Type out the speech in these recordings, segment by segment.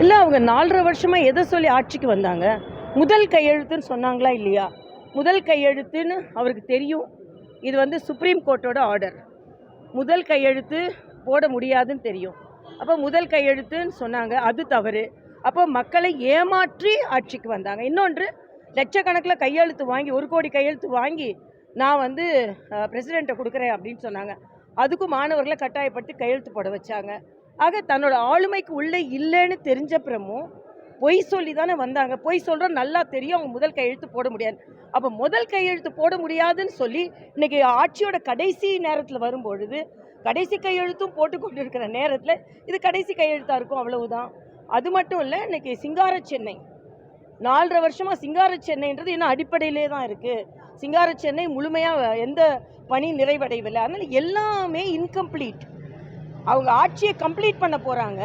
இல்லை, அவங்க 4.5 வருஷமாக எதை சொல்லி ஆட்சிக்கு வந்தாங்க? முதல் கையெழுத்துன்னு சொன்னாங்களா இல்லையா? முதல் கையெழுத்துன்னு அவருக்கு தெரியும். இது வந்து சுப்ரீம் கோர்ட்டோட ஆர்டர். முதல் கையெழுத்து போட முடியாதுன்னு தெரியும். அப்போ முதல் கையெழுத்துன்னு சொன்னாங்க, அது தவறு. அப்போ மக்களை ஏமாற்றி ஆட்சிக்கு வந்தாங்க. இன்னொன்று, லட்சக்கணக்கில் கையெழுத்து வாங்கி 1 கோடி கையெழுத்து வாங்கி நான் வந்து பிரசிடெண்ட்டை கொடுக்குறேன் அப்படின்னு சொன்னாங்க. அதுக்கும் மாணவர்களை கட்டாயப்படுத்தி கையெழுத்து போட வச்சாங்க. ஆக தன்னோட ஆளுமைக்கு உள்ளே இல்லைன்னு தெரிஞ்சப்புறமும் பொய் சொல்லி தானே வந்தாங்க. பொய் சொல்கிற நல்லா தெரியும், அவங்க முதல் கையெழுத்து போட முடியாது. அப்போ முதல் கையெழுத்து போட முடியாதுன்னு சொல்லி இன்றைக்கி ஆட்சியோட கடைசி நேரத்தில் வரும்பொழுது, கடைசி கையெழுத்தும் போட்டு கொண்டு இருக்கிற நேரத்தில் இது கடைசி கையெழுத்தாக இருக்கும், அவ்வளவுதான். அது மட்டும் இல்லை, இன்றைக்கி சிங்கார சென்னை 4.5 வருஷமாக சிங்கார சென்னைன்றது இன்னும் அடிப்படையிலே தான் இருக்குது. சிங்கார சென்னை முழுமையாக எந்த பணி நிறைவடையவில்லை. அதனால் எல்லாமே இன்கம்ப்ளீட். அவங்க ஆட்சியை கம்ப்ளீட் பண்ண போகிறாங்க,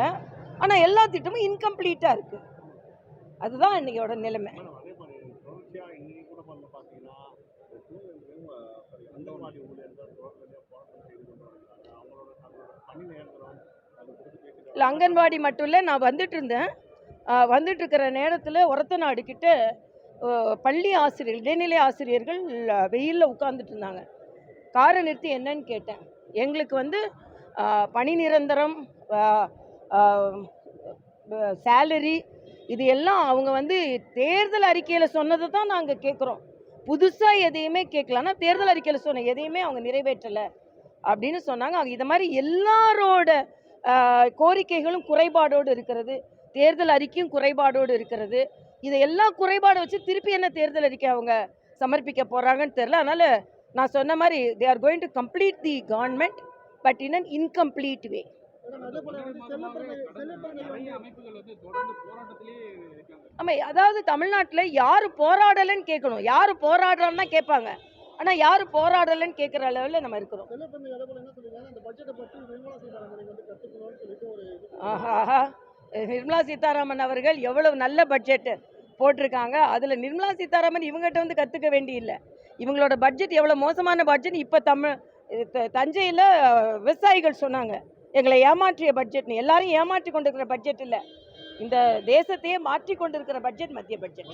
ஆனால் எல்லா திட்டமும் இன்கம்ப்ளீட்டாக இருக்குது. அதுதான் இன்னையோட நிலைமை. இல்லை, அங்கன்வாடி மட்டும் இல்லை, நான் வந்துட்டு இருந்தேன். வந்துட்டு இருக்கிற நேரத்தில் ஒரத்தநாடு கிட்ட பள்ளி ஆசிரியர்கள், இடைநிலை ஆசிரியர்கள் வெயிலில் உட்கார்ந்துட்டு இருந்தாங்க. காரை நிறுத்தி என்னன்னு கேட்டேன். எங்களுக்கு வந்து பணி நிரந்தரம், சேலரி, இது எல்லாம் அவங்க வந்து தேர்தல் அறிக்கையில் சொன்னதை தான் நாங்கள் கேட்குறோம். புதுசாக எதையுமே கேட்கல. ஆனால் தேர்தல் அறிக்கையில் சொன்ன எதையுமே அவங்க நிறைவேற்றலை அப்படின்னு சொன்னாங்க. இது மாதிரி எல்லாரோட கோரிக்கைகளும் குறைபாடோடு இருக்கிறது. தேர்தல் அறிக்கையும் குறைபாடோடு இருக்கிறது. இதை எல்லா குறைபாடை வச்சு திருப்பி என்ன தேர்தல் அறிக்கை அவங்க சமர்ப்பிக்க போகிறாங்கன்னு தெரில. அதனால் நான் சொன்ன மாதிரி they are going to complete the government but in an incomplete way. ஆமாம், அதாவது தமிழ்நாட்டில் யார் போராடலைன்னு கேட்கணும், யார் போராடுறான்னு தான் கேட்பாங்க. ஆனால் யார் போராடலைன்னு கேட்குற லெவலில் நம்ம இருக்கிறோம். ஆஹா, நிர்மலா சீதாராமன் அவர்கள் எவ்வளவு நல்ல பட்ஜெட்டு போட்டிருக்காங்க. அதில் நிர்மலா சீதாராமன் இவங்ககிட்ட வந்து கற்றுக்க வேண்டியில்லை. இவங்களோட பட்ஜெட் எவ்வளோ மோசமான பட்ஜெட். இப்போ தஞ்சையில் விவசாயிகள் சொன்னாங்க, எங்களை ஏமாற்றிய பட்ஜெட்னு. எல்லாரும் ஏமாற்றி கொண்டிருக்கிற பட்ஜெட் இல்லை, இந்த தேசத்தையே மாற்றி கொண்டிருக்கிற பட்ஜெட் மத்திய பட்ஜெட்.